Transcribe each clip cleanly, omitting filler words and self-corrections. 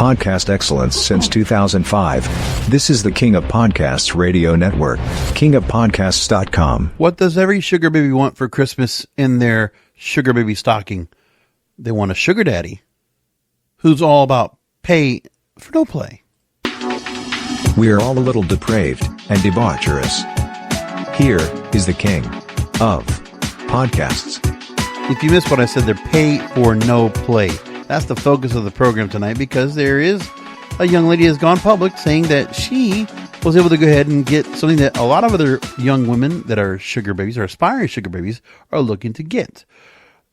podcast excellence since 2005. This is the King of Podcasts radio network, kingofpodcasts.com. What does every sugar baby want for Christmas in their sugar baby stocking? They want a sugar daddy who's all about pay for no play. We are all a little depraved and debaucherous. Here is the King of Podcasts. If you missed what I said, they're pay for no play. That's the focus of the program tonight, because there is a young lady has gone public saying that she was able to go ahead and get something that a lot of other young women that are sugar babies or aspiring sugar babies are looking to get.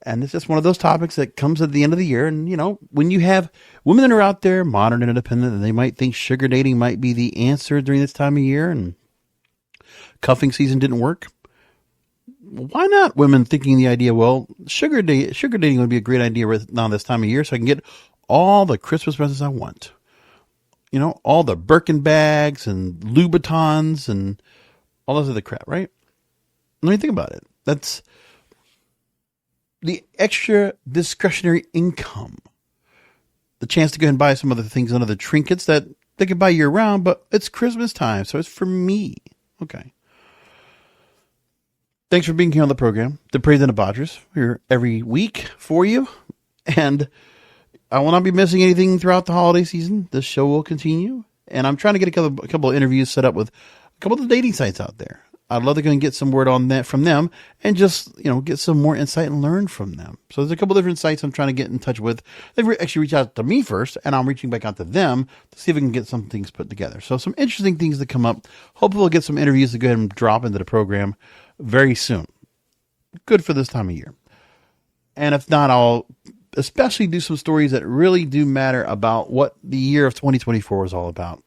And it's just one of those topics that comes at the end of the year. And, you know, when you have women that are out there, modern and independent, and they might think sugar dating might be the answer during this time of year, and cuffing season didn't work. Why not women thinking the idea, well, sugar dating would be a great idea right now this time of year, so I can get all the Christmas presents I want. You know, all the Birkin bags and Louboutins and all this other crap, right? Let me think about it. That's the extra discretionary income. The chance to go and buy some other things and other trinkets that they can buy year round, but it's Christmas time, so it's for me. Okay. Thanks for being here on the program, The Praise and the Bodgers. We're here every week for you, and I will not be missing anything throughout the holiday season. This show will continue, and I'm trying to get a couple of interviews set up with a couple of the dating sites out there. I'd love to go and get some word on that from them, and just, you know, get some more insight and learn from them. So there's a couple of different sites I'm trying to get in touch with. They've actually reached out to me first, and I'm reaching back out to them to see if we can get some things put together. So some interesting things that come up. Hopefully we'll get some interviews to go ahead and drop into the program very soon. Good for this time of year. And if not, I'll especially do some stories that really do matter about what the year of 2024 is all about.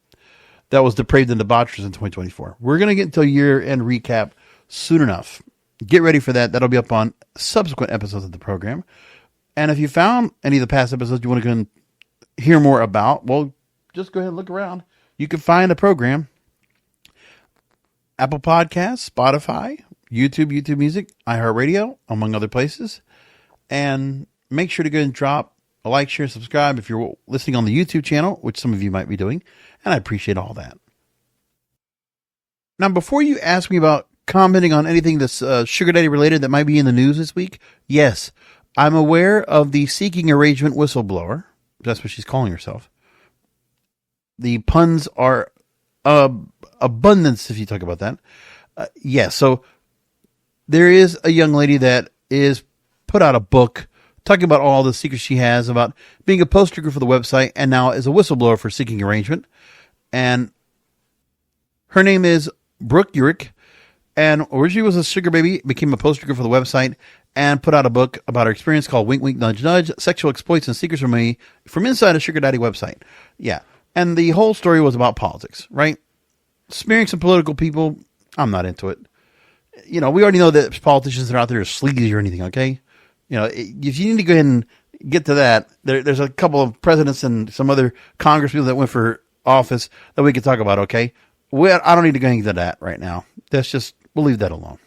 That was depraved and debaucherous in 2024. We're going to get into a year-end recap soon enough. Get ready for that. That'll be up on subsequent episodes of the program. And if you found any of the past episodes you want to go and hear more about, well, just go ahead and look around. You can find a program. Apple Podcasts, Spotify, YouTube Music, iHeartRadio, among other places. And make sure to go and drop a like, share, subscribe if you're listening on the YouTube channel, which some of you might be doing. And I appreciate all that. Now, before you ask me about commenting on anything that's sugar daddy related that might be in the news this week, yes, I'm aware of the seeking arrangement whistleblower. That's what she's calling herself. The puns are abundance if you talk about that. Yes, so there is a young lady that is put out a book talking about all the secrets she has about being a poster girl for the website and now is a whistleblower for seeking arrangement. And her name is Brooke Urick. And originally was a sugar baby, became a poster girl for the website, and put out a book about her experience called Wink Wink Nudge Nudge, Sexual Exploits and Secrets from Inside a Sugar Daddy Website. Yeah. And the whole story was about politics, right? Smearing some political people, I'm not into it. You know, we already know that politicians that are out there are sleazy or anything, okay? You know, if you need to go ahead and get to that, there's a couple of presidents and some other Congress people that went for office that we could talk about, okay? I don't need to go into that right now. We'll leave that alone.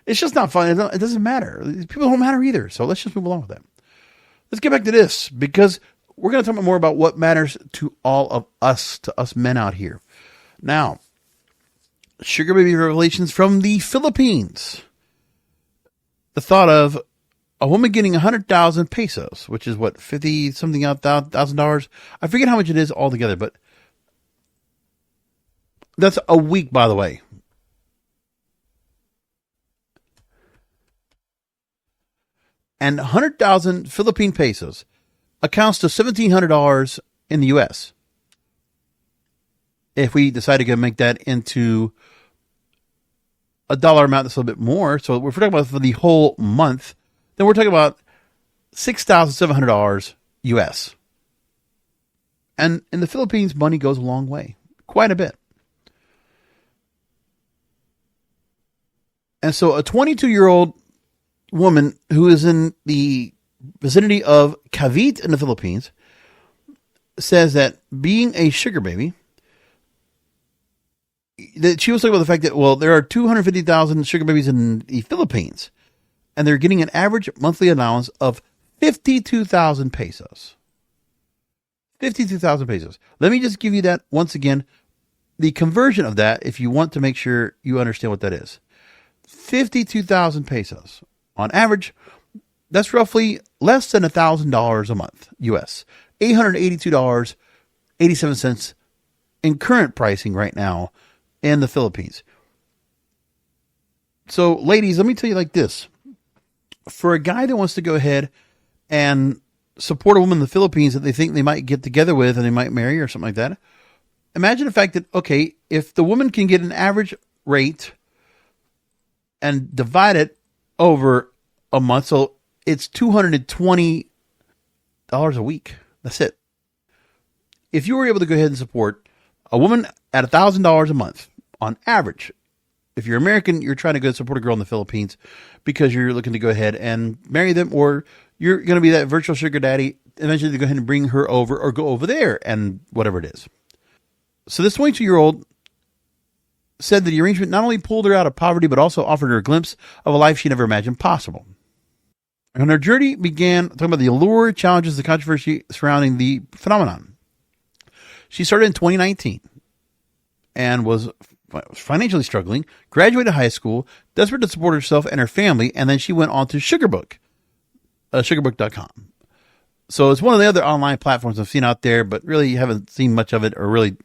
It's just not fun. It doesn't matter. People don't matter either. So let's just move along with that. Let's get back to this, because we're going to talk more about what matters to all of us, to us men out here. Now, sugar baby revelations from the Philippines. The thought of a woman getting 100,000 pesos, which is what, 50 something thousand dollars. I forget how much it is altogether, but that's a week, by the way. And 100,000 Philippine pesos accounts to $1,700 in the U.S. If we decide to go make that into a dollar amount that's a little bit more, so if we're talking about for the whole month, then we're talking about $6,700 U.S. And in the Philippines, money goes a long way, quite a bit. And so a 22-year-old woman who is in the vicinity of Cavite in the Philippines says that being a sugar baby, that she was talking about the fact that, well, there are 250,000 sugar babies in the Philippines, and they're getting an average monthly allowance of 52,000 pesos. 52,000 pesos. Let me just give you that once again. The conversion of that, if you want to make sure you understand what that is. 52,000 pesos. On average, that's roughly less than $1,000 a month, US. $882.87 in current pricing right now in the Philippines. So, ladies, let me tell you like this. For a guy that wants to go ahead and support a woman in the Philippines that they think they might get together with and they might marry or something like that, imagine the fact that, okay, if the woman can get an average rate and divide it over a month, so it's $220 a week. That's it. If you were able to go ahead and support a woman at $1,000 a month on average, if you're American, you're trying to go support a girl in the Philippines because you're looking to go ahead and marry them, or you're going to be that virtual sugar daddy, eventually to go ahead and bring her over or go over there and whatever it is. So this 22-year-old said that the arrangement not only pulled her out of poverty, but also offered her a glimpse of a life she never imagined possible. And her journey began talking about the allure, challenges, the controversy surrounding the phenomenon. She started in 2019 and was financially struggling, graduated high school, desperate to support herself and her family, and then she went on to Sugarbook, sugarbook.com. So it's one of the other online platforms I've seen out there, but really haven't seen much of it or really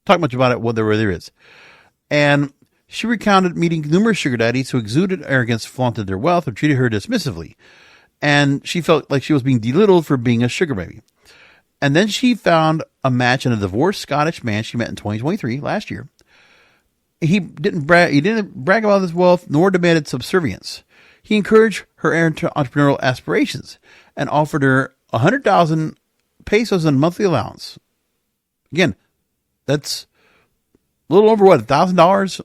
talk much about it, whether there is. And she recounted meeting numerous sugar daddies who exuded arrogance, flaunted their wealth, or treated her dismissively. And she felt like she was being belittled for being a sugar baby. And then she found a match in a divorced Scottish man she met in 2023, last year. He didn't brag about his wealth, nor demanded subservience. He encouraged her entrepreneurial aspirations and offered her 100,000 pesos in monthly allowance. Again, that's a little over what, $1,000?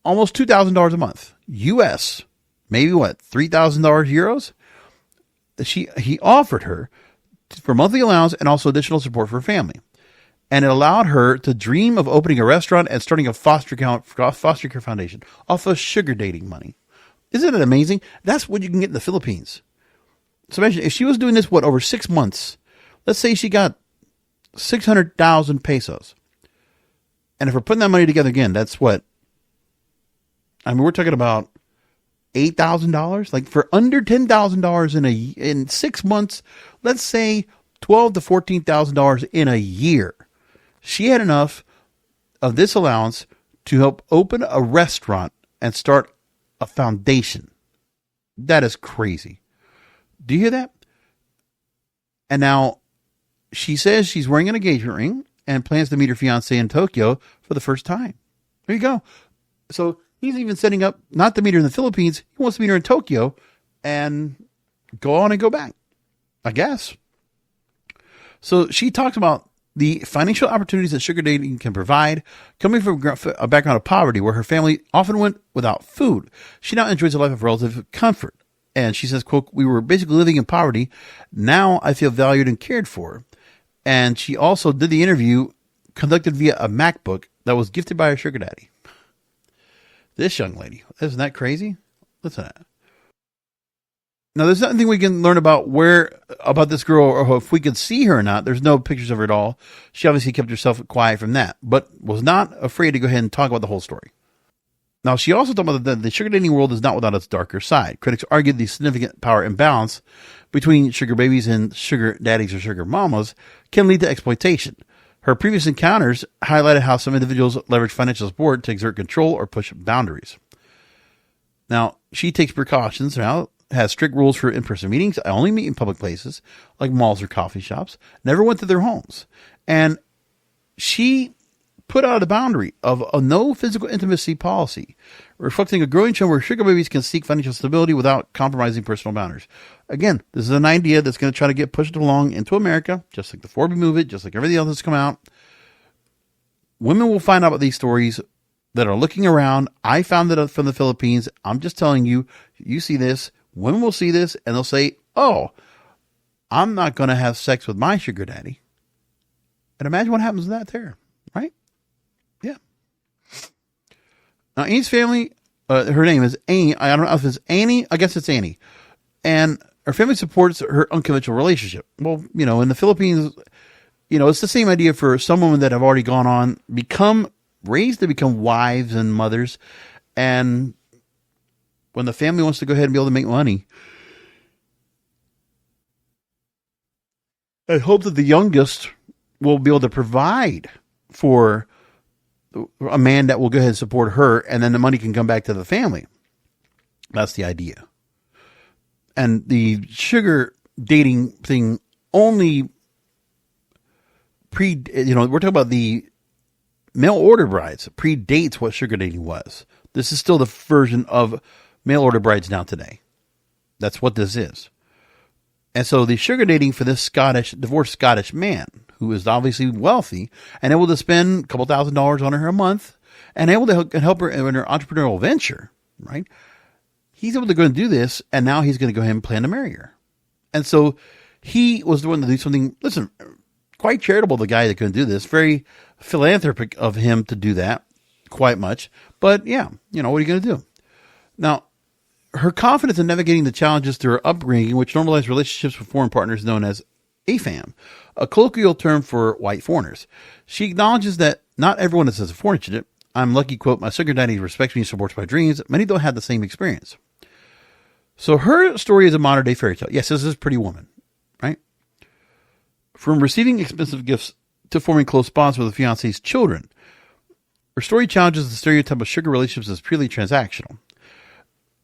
Almost $2,000 a month. US. Maybe what, $3,000 euros? He offered her for monthly allowance and also additional support for her family. And it allowed her to dream of opening a restaurant and starting a foster care foundation off of sugar dating money. Isn't it amazing? That's what you can get in the Philippines. So imagine if she was doing this, over 6 months, let's say she got 600,000 pesos. And if we're putting that money together again, that's what? I mean, we're talking about $8,000, like for under $10,000 in 6 months, let's say $12,000 to $14,000 in a year. She had enough of this allowance to help open a restaurant and start a foundation. That is crazy. Do you hear that? And now she says she's wearing an engagement ring and plans to meet her fiance in Tokyo for the first time. There you go. So he's even setting up not to meet her in the Philippines. He wants to meet her in Tokyo and go on and go back, I guess. So she talks about the financial opportunities that sugar dating can provide, coming from a background of poverty where her family often went without food. She now enjoys a life of relative comfort. And she says, quote, "We were basically living in poverty. Now I feel valued and cared for." And she also did the interview conducted via a MacBook that was gifted by her sugar daddy. This young lady, isn't that crazy? Listen to that. Now, there's nothing we can learn about this girl or if we could see her or not. There's no pictures of her at all. She obviously kept herself quiet from that, but was not afraid to go ahead and talk about the whole story. Now, she also talked about that the sugar dating world is not without its darker side. Critics argued the significant power imbalance between sugar babies and sugar daddies or sugar mamas can lead to exploitation. Her previous encounters highlighted how some individuals leverage financial support to exert control or push boundaries. Now, she takes precautions now, has strict rules for in-person meetings. I only meet in public places like malls or coffee shops. Never went to their homes. And she put out a boundary of a no physical intimacy policy, reflecting a growing trend where sugar babies can seek financial stability without compromising personal boundaries. Again, this is an idea that's going to try to get pushed along into America, just like the 4B movement, just like everything else that's come out. Women will find out about these stories that are looking around. I found it from the Philippines. I'm just telling you, you see this, women will see this, and they'll say, "Oh, I'm not going to have sex with my sugar daddy." And imagine what happens to that there, right? Yeah. Now, Aine's family, her name is Aine. I don't know if it's Aine. I guess it's Aine. And her family supports her unconventional relationship. Well, in the Philippines, it's the same idea for some women that have already gone on, raised to become wives and mothers. And when the family wants to go ahead and be able to make money, I hope that the youngest will be able to provide for a man that will go ahead and support her, and then the money can come back to the family. That's the idea. And the sugar dating thing only we're talking about the mail order brides, predates what sugar dating was. This is still the version of mail order brides now today. That's what this is. And so the sugar dating for this divorced Scottish man, who is obviously wealthy and able to spend a couple $1,000s on her a month and able to help her in her entrepreneurial venture, right? He's able to go and do this, and now he's going to go ahead and plan to marry her. And so he was the one to do something, quite charitable, the guy that couldn't do this. Very philanthropic of him to do that, quite much. But yeah, what are you going to do? Now, her confidence in navigating the challenges through her upbringing, which normalized relationships with foreign partners known as AFAM, a colloquial term for white foreigners. She acknowledges that not everyone is as fortunate. I'm lucky, quote, my sugar daddy respects me and supports my dreams. Many don't have the same experience. So her story is a modern day fairy tale. Yes, this is Pretty Woman, right? From receiving expensive gifts to forming close bonds with a fiance's children. Her story challenges the stereotype of sugar relationships as purely transactional.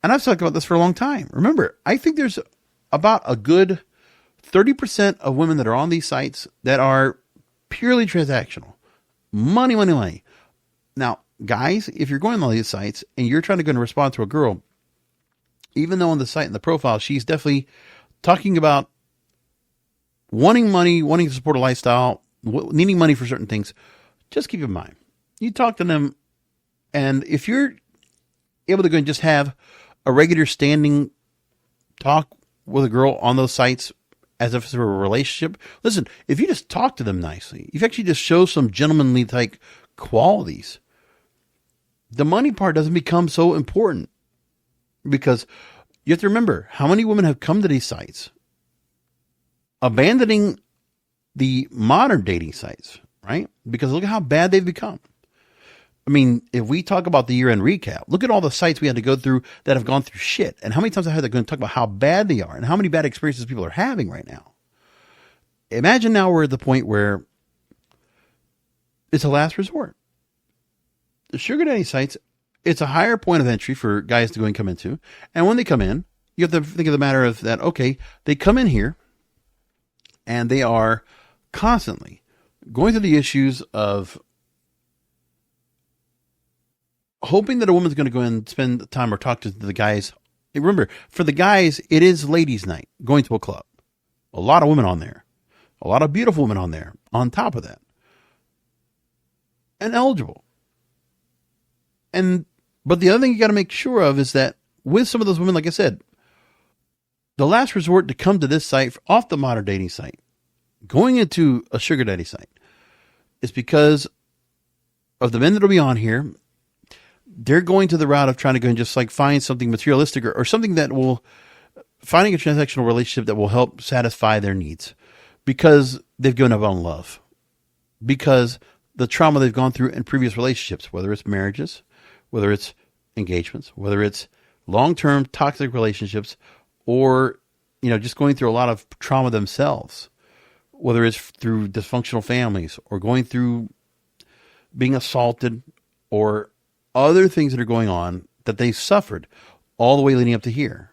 And I've talked about this for a long time. Remember, I think there's about a good 30% of women that are on these sites that are purely transactional. Money, money, money. Now, guys, if you're going on these sites and you're trying to go and respond to a girl, even though on the site and the profile, she's definitely talking about wanting money, wanting to support a lifestyle, needing money for certain things, just keep in mind. You talk to them, and if you're able to go and just have a regular standing talk with a girl on those sites as if it's a relationship, listen, if you just talk to them nicely, if you actually just show some gentlemanly type qualities, the money part doesn't become so important. Because you have to remember how many women have come to these sites abandoning the modern dating sites, right? Because look at how bad they've become. I mean, if we talk about the year-end recap, look at all the sites we had to go through that have gone through shit. And how many times I had to go and talk about how bad they are and how many bad experiences people are having right now. Imagine now we're at the point where it's a last resort. The sugar daddy sites, it's a higher point of entry for guys to go and come into. And when they come in, you have to think of the matter of that, okay, they come in here and they are constantly going through the issues of hoping that a woman's going to go in and spend time or talk to the guys. Remember, for the guys, it is ladies' night, going to a club. A lot of women on there. A lot of beautiful women on there, on top of that. And eligible. But the other thing you got to make sure of is that with some of those women, like I said, the last resort to come to this site off the modern dating site, going into a sugar daddy site, is because of the men that will be on here. They're going to the route of trying to go and just like find something materialistic or something that will, finding a transactional relationship that will help satisfy their needs because they've given up on love, because the trauma they've gone through in previous relationships, whether it's marriages, whether it's engagements, whether it's long-term toxic relationships, or, just going through a lot of trauma themselves, whether it's through dysfunctional families or going through being assaulted or other things that are going on that they suffered all the way leading up to here.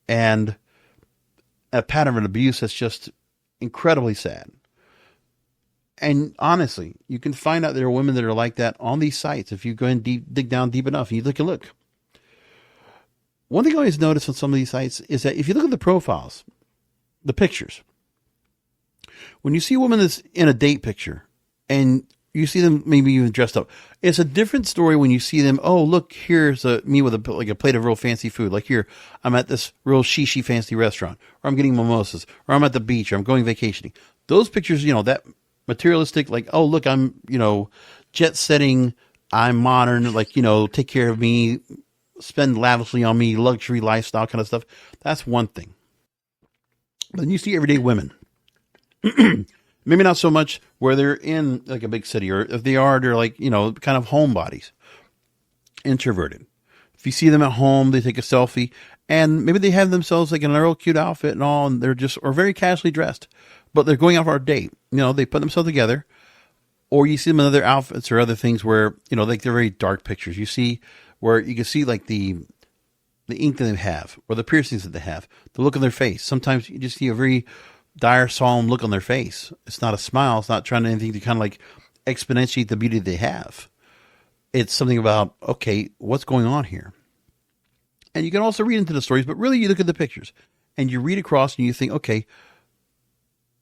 And a pattern of abuse that's just incredibly sad. And honestly, you can find out there are women that are like that on these sites if you go and dig down deep enough and you look. One thing I always notice on some of these sites is that if you look at the profiles, the pictures, when you see a woman that's in a date picture and you see them maybe even dressed up, it's a different story when you see them. Oh, look, here's me with a plate of real fancy food. Like here, I'm at this real shishi fancy restaurant, or I'm getting mimosas, or I'm at the beach, or I'm going vacationing. Those pictures, that materialistic, like, oh, look, I'm, jet setting, I'm modern, like, take care of me, spend lavishly on me, luxury lifestyle kind of stuff. That's one thing. Then you see everyday women. Maybe not so much where they're in like a big city, or if they are, they're like, kind of homebodies, introverted. If you see them at home, they take a selfie and maybe they have themselves like in a real cute outfit and all, and they're just, or very casually dressed, but they're going out for a date. They put themselves together, or you see them in other outfits or other things where, like they're very dark pictures. You see where you can see like the ink that they have, or the piercings that they have, the look on their face. Sometimes you just see a very dire, solemn look on their face. It's not a smile. It's not trying to anything to kind of like exponentiate the beauty they have. It's something about, okay, what's going on here? And you can also read into the stories, but really you look at the pictures and you read across and you think, okay,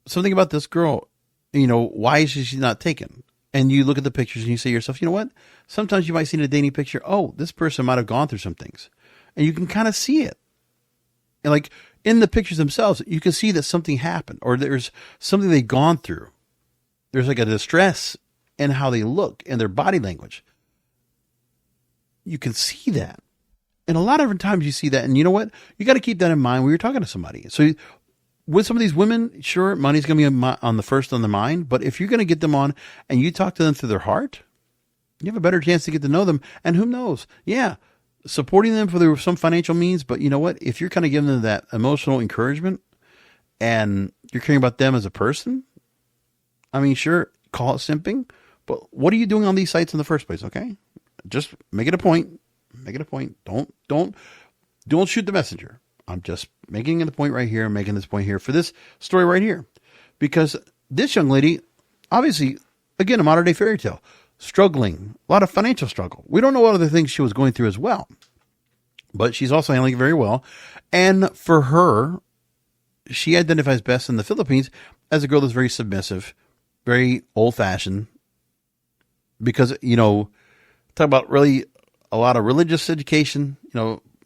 something about this girl, why is she not taken? And you look at the pictures and you say to yourself, you know what? Sometimes you might see in a dating picture, oh, this person might have gone through some things. And you can kind of see it. And like in the pictures themselves, you can see that something happened, or there's something they've gone through. There's like a distress in how they look and their body language. You can see that. And a lot of times you see that. And you know what? You got to keep that in mind when you're talking to somebody. So with some of these women, sure, money's going to be on the mind. But if you're going to get them on and you talk to them through their heart, you have a better chance to get to know them. And who knows? Yeah, supporting them for some financial means. But you know what? If you're kind of giving them that emotional encouragement and you're caring about them as a person, I mean, sure, call it simping. But what are you doing on these sites in the first place? Okay, just make it a point. Make it a point. Don't shoot the messenger. I'm just making it a point right here. I'm making this point here for this story right here, because this young lady, obviously, again, a modern day fairy tale, struggling, a lot of financial struggle. We don't know what other things she was going through as well, but she's also handling it very well. And for her, she identifies best in the Philippines as a girl that's very submissive, very old fashioned, because, talk about really a lot of religious education,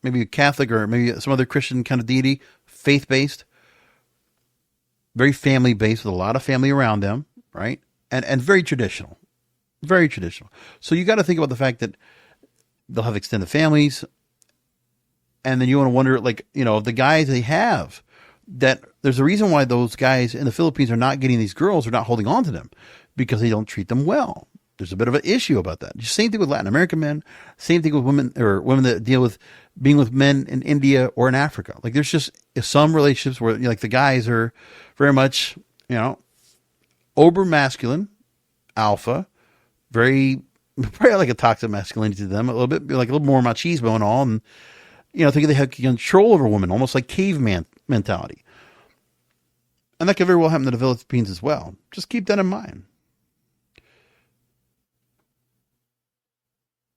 maybe a Catholic or maybe some other Christian kind of deity, faith-based, very family-based with a lot of family around them, right? And very traditional, very traditional. So you got to think about the fact that they'll have extended families, and then you want to wonder, like, the guys they have, that there's a reason why those guys in the Philippines are not getting these girls, or not holding on to them, because they don't treat them well. There's a bit of an issue about that. Same thing with Latin American men. Same thing with women, or women that deal with being with men in India or in Africa. Like there's just some relationships where like the guys are very much, over masculine, alpha, very probably like a toxic masculinity to them, a little bit like a little more machismo and all, and thinking they have control over women, almost like caveman mentality. And that could very well happen to the Philippines as well. Just keep that in mind.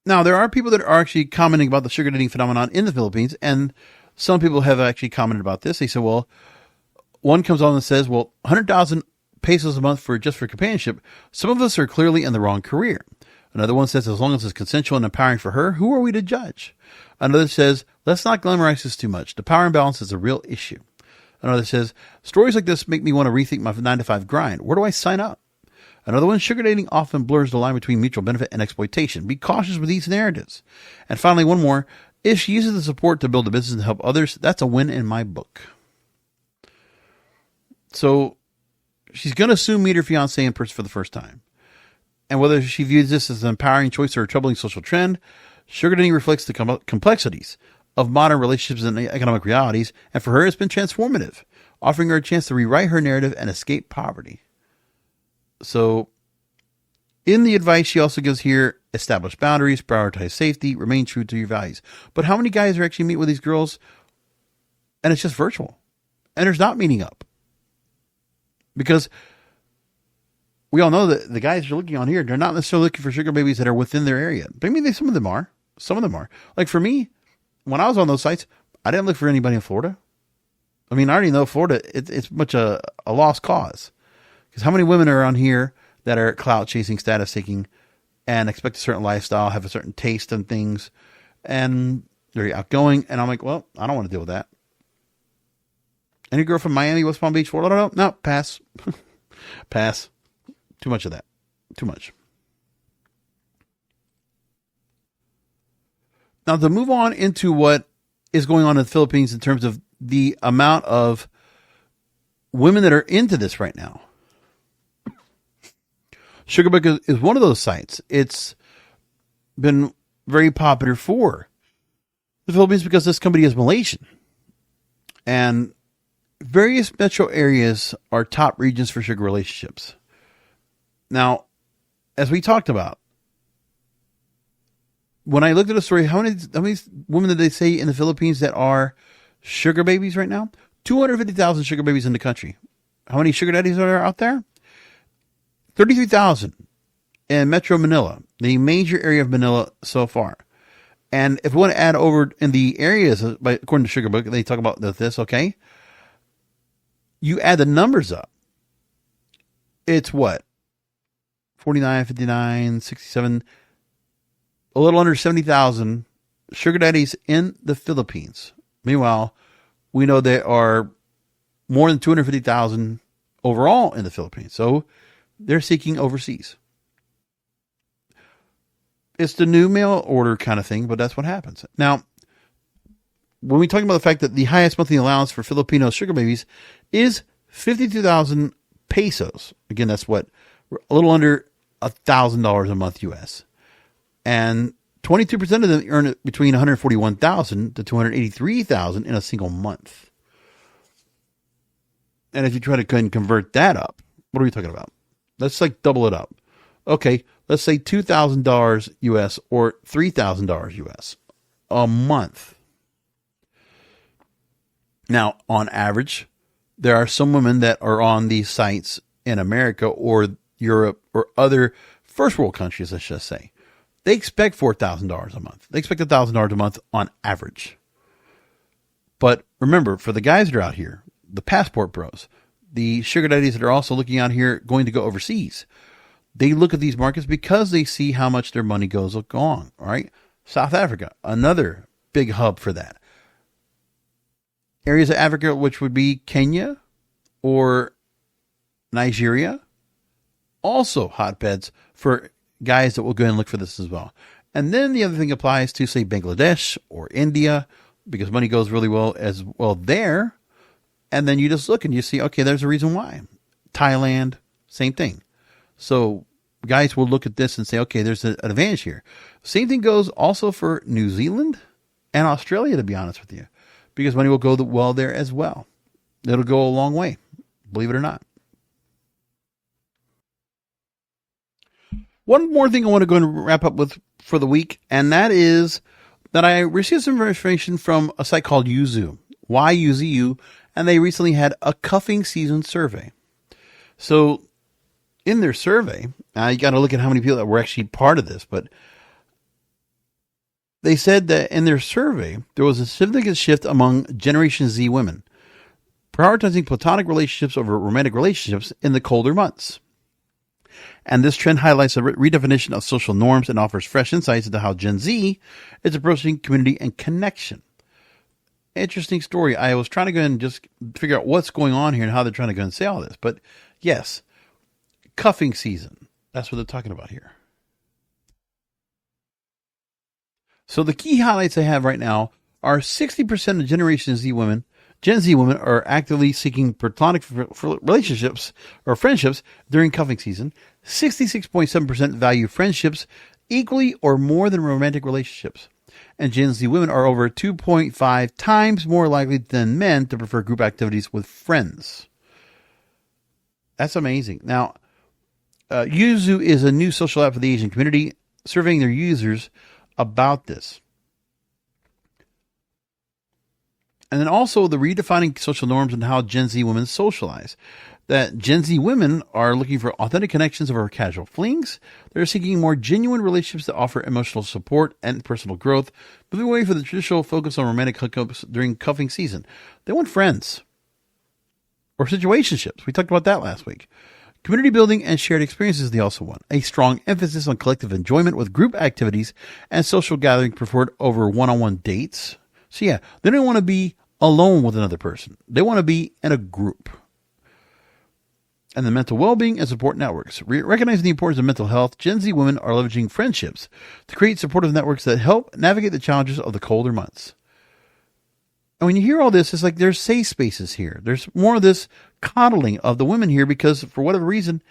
Now, there are people that are actually commenting about the sugar dating phenomenon in the Philippines, and some people have actually commented about this. They say, well, one comes on and says, well, 100,000 pesos a month for companionship. Some of us are clearly in the wrong career. Another one says, as long as it's consensual and empowering for her, who are we to judge? Another says, let's not glamorize this too much. The power imbalance is a real issue. Another says, stories like this make me want to rethink my 9-to-5 grind. Where do I sign up? Another one, sugar dating often blurs the line between mutual benefit and exploitation. Be cautious with these narratives. And finally, one more. If she uses the support to build a business and help others, that's a win in my book. So she's going to soon meet her fiancé in person for the first time. And whether she views this as an empowering choice or a troubling social trend, sugar dating reflects the complexities of modern relationships and economic realities. And for her, it's been transformative, offering her a chance to rewrite her narrative and escape poverty. So in the advice she also gives here, establish boundaries, prioritize safety, remain true to your values. But how many guys are actually meet with these girls and it's just virtual and there's not meeting up? Because we all know that the guys you're looking on here, they're not necessarily looking for sugar babies that are within their area. But I mean, some of them are. Some of them are. Like for me, when I was on those sites, I didn't look for anybody in Florida. I mean, I already know Florida, it's much a lost cause. Because how many women are on here that are clout chasing, status seeking, and expect a certain lifestyle, have a certain taste in things, and they're outgoing. And I'm like, well, I don't want to deal with that. Any girl from Miami, West Palm Beach, Florida? No, pass. Pass. Too much of that. Too much. Now, to move on into what is going on in the Philippines in terms of the amount of women that are into this right now. Sugarbook is one of those sites. It's been very popular for the Philippines because this company is Malaysian. And various metro areas are top regions for sugar relationships. Now, as we talked about, when I looked at the story, how many women did they say in the Philippines that are sugar babies right now? 250,000 sugar babies in the country. How many sugar daddies are there out there? 33,000 in Metro Manila, the major area of Manila so far. And if we want to add over in the areas, according to Sugar Book, they talk about this, okay? You add the numbers up. It's what? 49, 59, 67, a little under 70,000 sugar daddies in the Philippines. Meanwhile, we know there are more than 250,000 overall in the Philippines. So they're seeking overseas. It's the new mail order kind of thing, but that's what happens. Now, when we talk about the fact that the highest monthly allowance for Filipino sugar babies is 52,000 pesos. Again, that's what, a little under $1,000 a month US. And 22% of them earn between 141,000 to 283,000 in a single month. And if you try to convert that up, what are we talking about? Let's like double it up. Okay, let's say $2,000 US or $3,000 US a month. Now, on average, there are some women that are on these sites in America or Europe or other first world countries, let's just say. They expect $4,000 a month. They expect $1,000 a month on average. But remember, for the guys that are out here, the passport bros, the sugar daddies that are also looking out here going to go overseas, they look at these markets because they see how much their money goes on. All right. South Africa, another big hub for that. Areas of Africa, which would be Kenya or Nigeria, also hotbeds for guys that will go and look for this as well. And then the other thing applies to, say, Bangladesh or India, because money goes really well as well there. And then you just look and you see, okay, there's a reason why. Thailand, same thing. So guys will look at this and say, okay, there's an advantage here. Same thing goes also for New Zealand and Australia, to be honest with you, because money will go well there as well. It'll go a long way, believe it or not. One more thing I want to go and wrap up with for the week, and that is that I received some information from a site called Yuzu, Y-U-Z-U, and they recently had a cuffing season survey. So in their survey, you got to look at how many people that were actually part of this, but they said that in their survey, there was a significant shift among Generation Z women, prioritizing platonic relationships over romantic relationships in the colder months. And this trend highlights a redefinition of social norms and offers fresh insights into how Gen Z is approaching community and connection. Interesting story. I was trying to go and just figure out what's going on here and how they're trying to go and say all this. But yes, cuffing season. That's what they're talking about here. So the key highlights I have right now are 60% of Generation Z women, Gen Z women, are actively seeking platonic relationships or friendships during cuffing season. 66.7% value friendships equally or more than romantic relationships. And Gen Z women are over 2.5 times more likely than men to prefer group activities with friends. That's amazing. Now, Yuzu is a new social app for the Asian community, surveying their users about this. And then also the redefining social norms and how Gen Z women socialize. That Gen Z women are looking for authentic connections over casual flings. They're seeking more genuine relationships that offer emotional support and personal growth, moving away from the traditional focus on romantic hookups during cuffing season. They want friends or situationships. We talked about that last week. Community building and shared experiences they also want. A strong emphasis on collective enjoyment with group activities and social gathering preferred over one-on-one dates. So yeah, they don't want to be alone with another person. They want to be in a group. And the mental well-being and support networks. Recognizing the importance of mental health, Gen Z women are leveraging friendships to create supportive networks that help navigate the challenges of the colder months. And when you hear all this, it's like there's safe spaces here. There's more of this coddling of the women here because for whatever reason,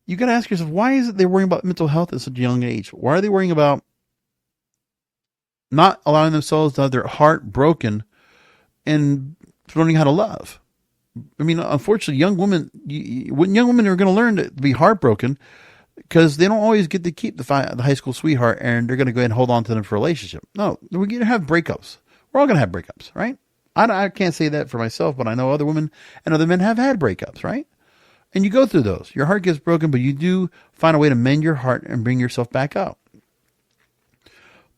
you got to ask yourself, why is it they're worrying about mental health at such a young age? Why are they worrying about not allowing themselves to have their heart broken and learning how to love? I mean, unfortunately, young women are going to learn to be heartbroken because they don't always get to keep the high school sweetheart, and they're going to go ahead and hold on to them for a relationship. No, we're going to have breakups. We're all going to have breakups, right? I can't say that for myself, but I know other women and other men have had breakups, right? And you go through those. Your heart gets broken, but you do find a way to mend your heart and bring yourself back up.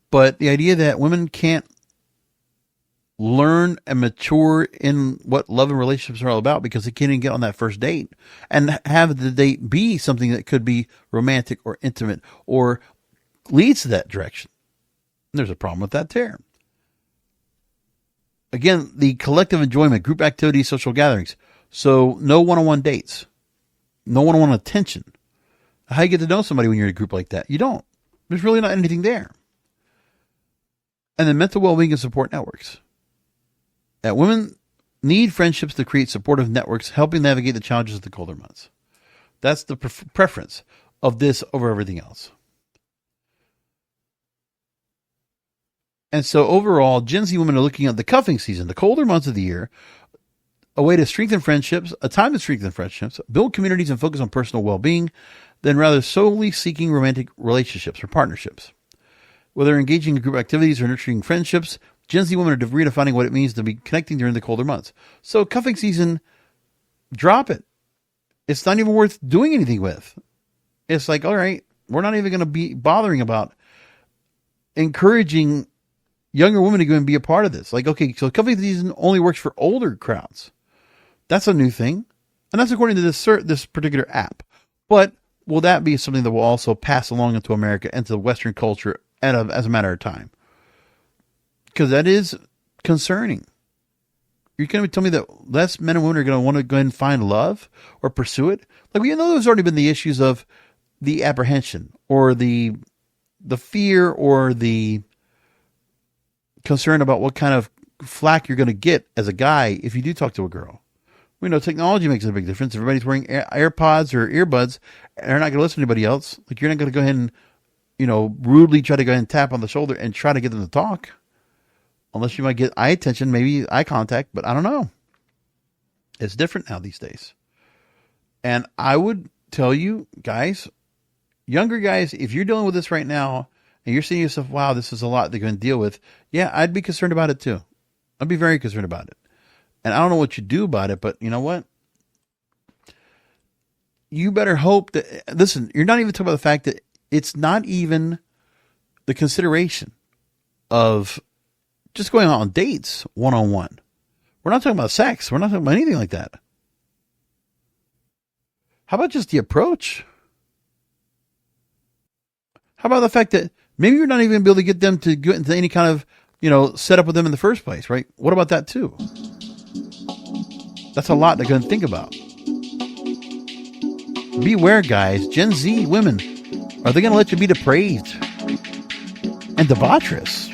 But the idea that women can't learn and mature in what love and relationships are all about because they can't even get on that first date and have the date be something that could be romantic or intimate or leads to that direction. There's a problem with that there. Again, the collective enjoyment, group activities, social gatherings. So no one-on-one dates, no one-on-one attention. How you get to know somebody when you're in a group like that? You don't. There's really not anything there. And then mental well-being and support networks. That women need friendships to create supportive networks, helping navigate the challenges of the colder months. That's the preference of this over everything else. And so overall, Gen Z women are looking at the cuffing season, the colder months of the year, a way to strengthen friendships, a time to strengthen friendships, build communities and focus on personal well-being, than rather solely seeking romantic relationships or partnerships. Whether engaging in group activities or nurturing friendships, Gen Z women are redefining what it means to be connecting during the colder months. So cuffing season, drop it. It's not even worth doing anything with. It's like, all right, we're not even going to be bothering about encouraging younger women to go and be a part of this. Like, okay, so cuffing season only works for older crowds. That's a new thing. And that's according to this particular app. But will that be something that will also pass along into America and to Western culture as a matter of time? Because that is concerning. You're going to tell me that less men and women are going to want to go ahead and find love or pursue it? Like, we know there's already been the issues of the apprehension or the fear or the concern about what kind of flack you're going to get as a guy if you do talk to a girl. We know technology makes a big difference. Everybody's wearing AirPods or earbuds, and they're not going to listen to anybody else. Like, you're not going to go ahead and, rudely try to go ahead and tap on the shoulder and try to get them to talk. Unless you might get eye attention, maybe eye contact, but I don't know. It's different now these days. And I would tell you guys, younger guys, if you're dealing with this right now and you're seeing yourself, wow, this is a lot they're going to deal with. Yeah, I'd be concerned about it too. I'd be very concerned about it. And I don't know what you do about it, but you know what? You better hope that, listen, you're not even talking about the fact that it's not even the consideration of just going on dates one-on-one. We're not talking about sex. We're not talking about anything like that. How about just the approach? How about the fact that maybe you're not even going to be able to get them to get into any kind of, setup with them in the first place, right? What about that too? That's a lot to go and think about. Beware, guys. Gen Z women, are they going to let you be depraved and debaucherous?